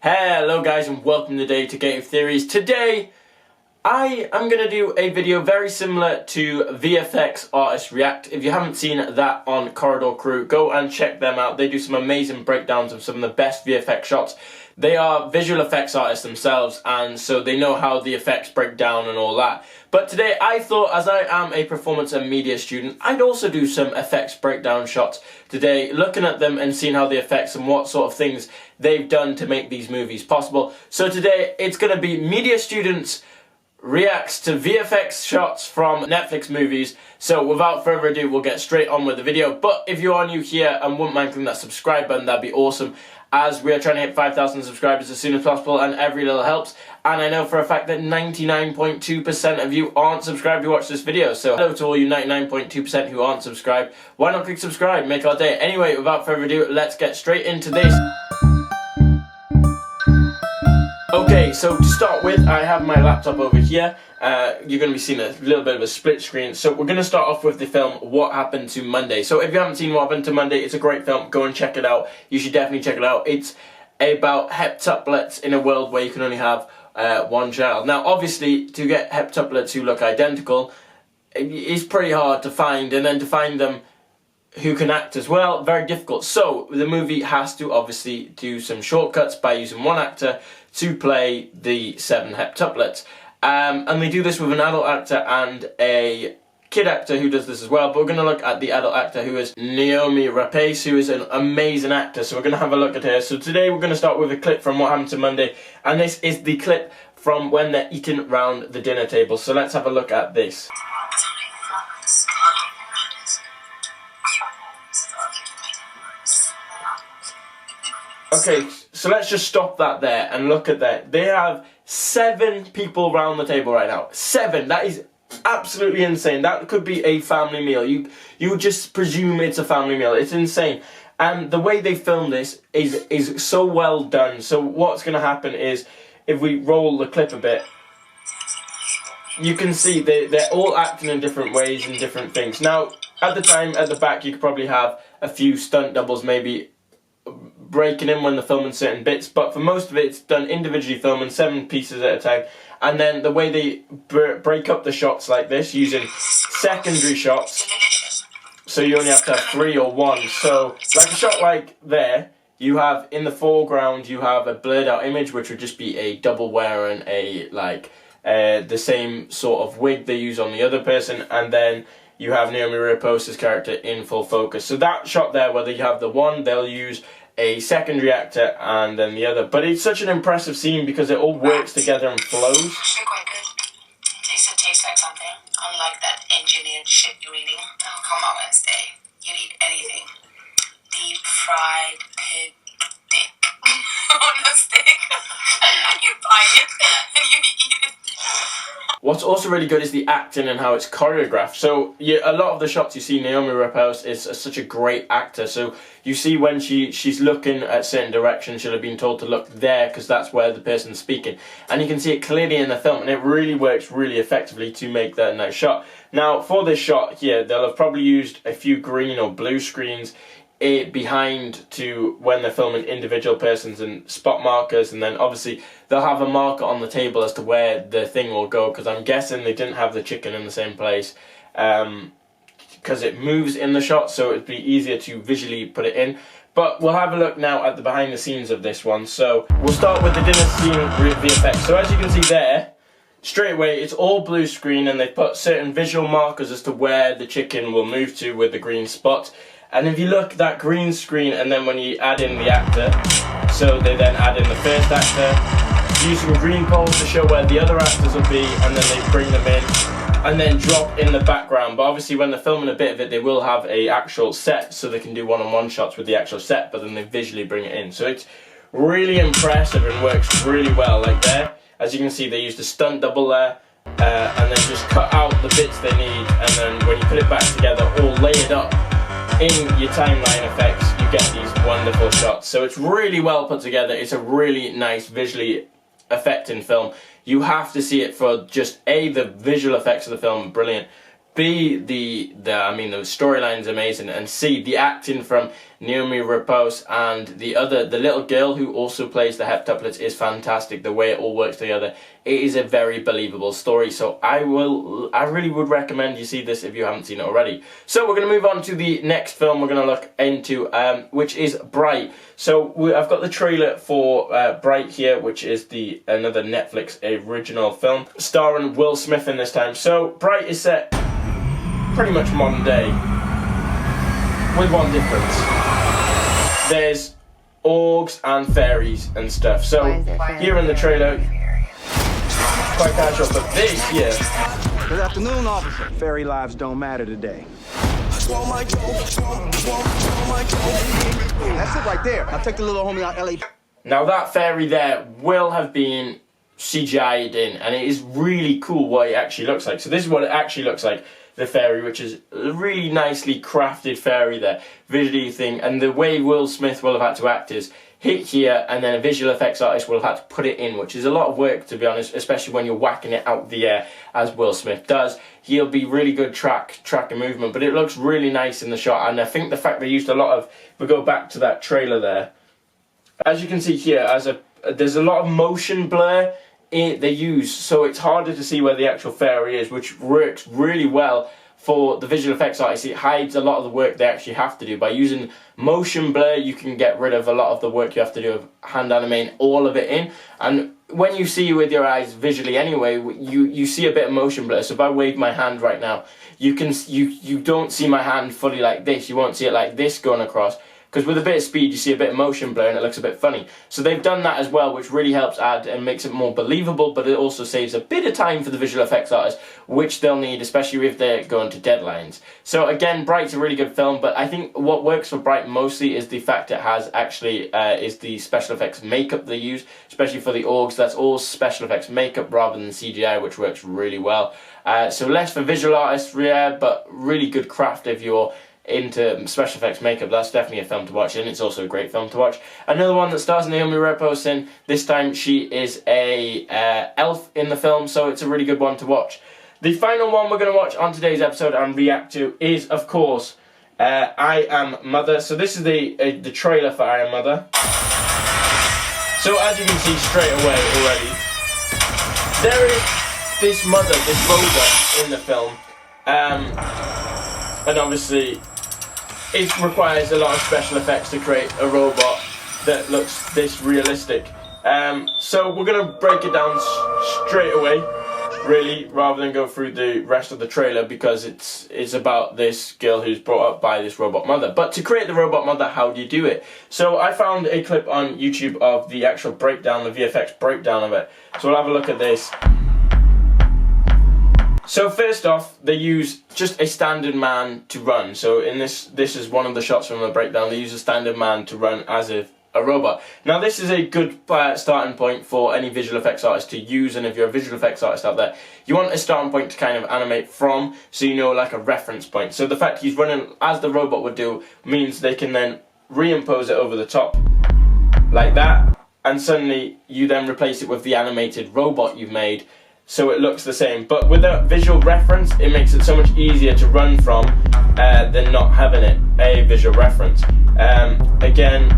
Hello guys and welcome today to Game Theories. Today I am going to do a video very similar to VFX Artist React. If you haven't seen that on Corridor Crew, go and check them out. They do some amazing breakdowns of some of the best VFX shots. They are visual effects artists themselves, and so they know how the effects break down and all that. But today I thought, as I am a performance and media student, I'd also do some effects breakdown shots today, looking at them and seeing how the effects and what sort of things they've done to make these movies possible. So today it's going to be media students reacts to VFX shots from Netflix movies. So without further ado, we'll get straight on with the video. But if you are new here and wouldn't mind clicking that subscribe button, that'd be awesome, as we are trying to hit 5,000 subscribers as soon as possible, and every little helps. And I know for a fact that 99.2% of you aren't subscribed who watch this video. So hello to all you 99.2% who aren't subscribed. Why not click subscribe? Make our day. Anyway, without further ado, let's get straight into this. Okay, so to start with, I have my laptop over here. You're going to be seeing a little bit of a split screen. So we're going to start off with the film What Happened to Monday. So if you haven't seen What Happened to Monday, it's a great film. Go and check it out. You should definitely check it out. It's about heptuplets in a world where you can only have one child. Now, obviously, to get heptuplets who look identical is pretty hard to find, and then to find them who can act as well, very difficult. So the movie has to obviously do some shortcuts by using one actor to play the 7 heptuplets. And they do this with an adult actor and a kid actor who does this as well. But we're going to look at the adult actor, who is Naomi Rapace, who is an amazing actor. So we're going to have a look at her. So today we're going to start with a clip from What Happened to Monday. And this is the clip from when they're eating round the dinner table. So let's have a look at this. Okay, so let's just stop that there and look at that. They have 7 people around the table right now. 7! That is absolutely insane. That could be a family meal. You would just presume it's a family meal. It's insane. And the way they filmed this is so well done. So what's going to happen is, if we roll the clip a bit, you can see they're all acting in different ways and different things. Now, at the time, at the back, you could probably have a few stunt doubles maybe breaking in when they're filming certain bits, but for most of it, it's done individually, filming 7 pieces at a time. And then the way they break up the shots like this, using secondary shots, so you only have to have 3 or 1. So like a shot like there, you have in the foreground, you have a blurred out image, which would just be a double wearing a the same sort of wig they use on the other person, and then you have Naomi Rapace's character in full focus. So that shot there, whether you have the one, they'll use a secondary actor and then the other. But it's such an impressive scene because it all works together and flows. Actually quite good. Tastes like something. Unlike that engineered shit you're eating. Oh, come on, Wednesday. You eat anything. Deep fried pig dick on a stick. You buy it and you eat it. What's also really good is the acting and how it's choreographed. So a lot of the shots you see, Naomi Rapace is such a great actor. So you see when she's looking at certain directions, she'll have been told to look there because that's where the person's speaking. And you can see it clearly in the film, and it really works really effectively to make that nice shot. Now, for this shot here, they'll have probably used a few green or blue screens behind to when they're filming individual persons and spot markers, and then obviously they'll have a marker on the table as to where the thing will go, because I'm guessing they didn't have the chicken in the same place because it moves in the shot, so it'd be easier to visually put it in. But we'll have a look now at the behind the scenes of this one. So we'll start with the dinner scene with VFX. So as you can see there, straight away it's all blue screen, and they put certain visual markers as to where the chicken will move to with the green spot. And if you look, that green screen, and then when you add in the actor, so they then add in the first actor, use some green poles to show where the other actors will be, and then they bring them in, and then drop in the background. But obviously when they're filming a bit of it, they will have a actual set, so they can do one-on-one shots with the actual set, but then they visually bring it in. So it's really impressive and works really well. Like there, as you can see, they used a stunt double there, and then just cut out the bits they need, and then when you put it back together, all layered up in your timeline effects, you get these wonderful shots. So it's really well put together. It's a really nice visually affecting film. You have to see it for just A, the visual effects of the film, brilliant. B, the storyline's amazing, and C, the acting from Naomi Rapace, and the little girl who also plays the heptuplets is fantastic. The way it all works together, it is a very believable story. So I really would recommend you see this if you haven't seen it already. So we're going to move on to the next film we're going to look into, which is Bright. So I've got the trailer for Bright here, which is another Netflix original film starring Will Smith in this time. So Bright is set pretty much modern day, with one difference. There's orcs and fairies and stuff. So here in the trailer, quite casual, but this here. Good afternoon, officer. Fairy lives don't matter today. That's it right there. Now take the little homie out LA. Now that fairy there will have been CGI'd in, and it is really cool what it actually looks like. So this is what it actually looks like. The fairy, which is a really nicely crafted fairy there, visually thing, and the way Will Smith will have had to act is hit here, and then a visual effects artist will have had to put it in, which is a lot of work, to be honest, especially when you're whacking it out the air as Will Smith does. He'll be really good track and movement, but it looks really nice in the shot, and I think the fact they used a lot of, if we go back to that trailer there, as you can see here, there's a lot of motion blur they use, so it's harder to see where the actual fairy is, which works really well for the visual effects artist. It hides a lot of the work they actually have to do. By using motion blur, you can get rid of a lot of the work you have to do of hand animating all of it in. And when you see with your eyes visually anyway, you see a bit of motion blur. So if I wave my hand right now, you don't see my hand fully like this. You won't see it like this going across. Because with a bit of speed, you see a bit of motion blur and it looks a bit funny. So they've done that as well, which really helps add and makes it more believable, but it also saves a bit of time for the visual effects artists, which they'll need, especially if they're going to deadlines. So again, Bright's a really good film, but I think what works for Bright mostly is the fact it has actually, is the special effects makeup they use, especially for the orgs. That's all special effects makeup rather than CGI, which works really well. So less for visual artists, yeah, but really good craft if you're into special effects makeup. That's definitely a film to watch, and it's also a great film to watch. Another one that stars Naomi Rapace in, this time she is a elf in the film, so it's a really good one to watch. The final one we're going to watch on today's episode and react to is, of course, I Am Mother. So this is the trailer for I Am Mother. So as you can see straight away already, there is this mother, this robot in the film, and obviously it requires a lot of special effects to create a robot that looks this realistic. So we're going to break it down straight away, really, rather than go through the rest of the trailer, because it's about this girl who's brought up by this robot mother. But to create the robot mother, how do you do it? So I found a clip on YouTube of the actual breakdown, the VFX breakdown of it. So we'll have a look at this. So first off, they use just a standard man to run. So in this is one of the shots from the breakdown. They use a standard man to run as if a robot. Now this is a good starting point for any visual effects artist to use, and if you're a visual effects artist out there, you want a starting point to kind of animate from, so you know, like a reference point. So the fact he's running as the robot would do means they can then reimpose it over the top like that, and suddenly you then replace it with the animated robot you've made, so it looks the same. But with a visual reference, it makes it so much easier to run from than not having it a visual reference. Again,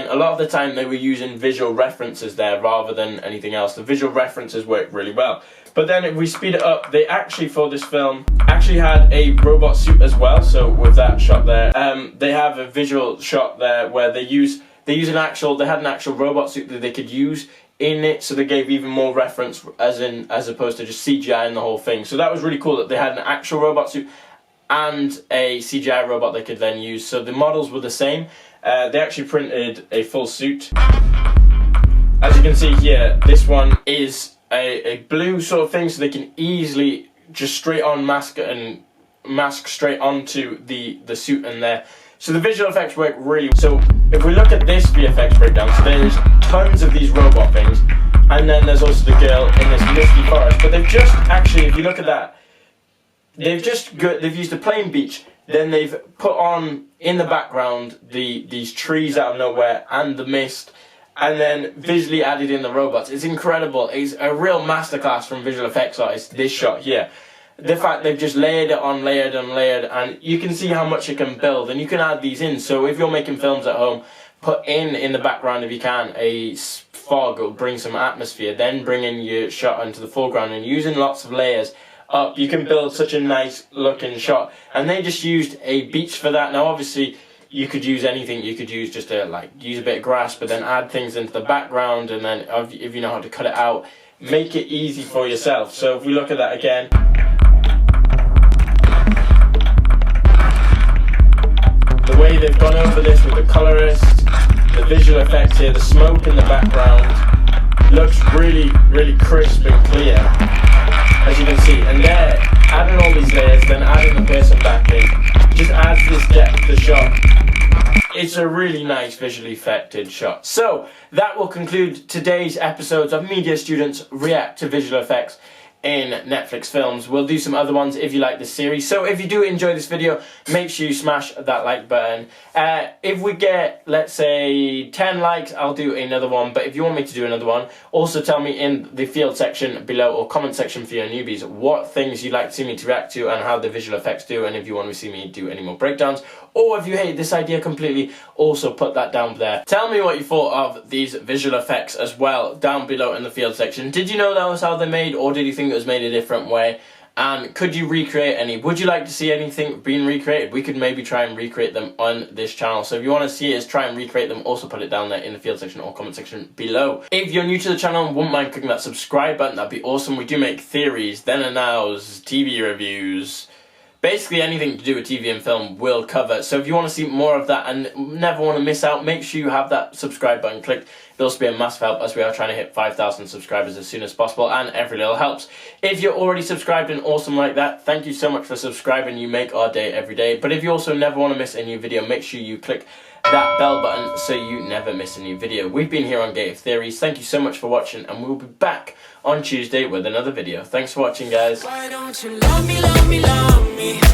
a lot of the time they were using visual references there rather than anything else. The visual references work really well. But then if we speed it up, they actually, for this film, actually had a robot suit as well. So with that shot there, they have a visual shot there where they had an actual robot suit that they could use in it, so they gave even more reference as opposed to just CGI in the whole thing. So that was really cool that they had an actual robot suit and a CGI robot they could then use. So the models were the same. They actually printed a full suit. As you can see here, this one is a blue sort of thing, so they can easily just straight on mask straight onto the suit in there. So the visual effects work really well. So if we look at this VFX breakdown, so there's tons of these robot things, and then there's also the girl in this misty forest. But they've just actually, if you look at that, they've used a plain beach. Then they've put on in the background these trees out of nowhere and the mist, and then visually added in the robots. It's incredible. It's a real masterclass from visual effects artists, this shot here. The fact they've just layered it on, layered and layered, and you can see how much it can build, and you can add these in. So if you're making films at home, put in the background, if you can, a fog, or bring some atmosphere, then bring in your shot into the foreground, and using lots of layers up, you can build such a nice looking shot. And they just used a beach for that. Now obviously you could use anything. You could use just use a bit of grass, but then add things into the background, and then if you know how to cut it out, make it easy for yourself. So if we look at that again, the way they've gone over this with the colorist, the visual effects here, the smoke in the background looks really, really crisp and clear, as you can see. And there, adding all these layers, then adding the person back in, just adds this depth to the shot. It's a really nice visually affected shot. So that will conclude today's episodes of Media Students React to Visual Effects in Netflix films. We'll do some other ones if you like this series. So if you do enjoy this video, make sure you smash that like button. If we get, let's say, 10 likes, I'll do another one. But if you want me to do another one, also tell me in the field section below, or comment section for your newbies, what things you'd like to see me to react to and how the visual effects do, and if you want to see me do any more breakdowns. Or if you hate this idea completely, also put that down there. Tell me what you thought of these visual effects as well down below in the field section. Did you know that was how they're made, or did you think it was made a different way? And could you recreate any? Would you like to see anything being recreated? We could maybe try and recreate them on this channel. So if you want to see us try and recreate them, also put it down there in the field section or comment section below. If you're new to the channel and wouldn't mind clicking that subscribe button, that'd be awesome. We do make theories, then and nows, TV reviews, basically anything to do with TV and film we'll cover. So if you want to see more of that and never want to miss out, make sure you have that subscribe button clicked. It'll also be a massive help, as we are trying to hit 5,000 subscribers as soon as possible, and every little helps. If you're already subscribed and awesome like that, thank you so much for subscribing. You make our day every day. But if you also never want to miss a new video, make sure you click that bell button so you never miss a new video. We've been here on Gate of Theories. Thank you so much for watching, and we'll be back on Tuesday with another video. Thanks for watching, guys. Why don't you love me, love me, love me?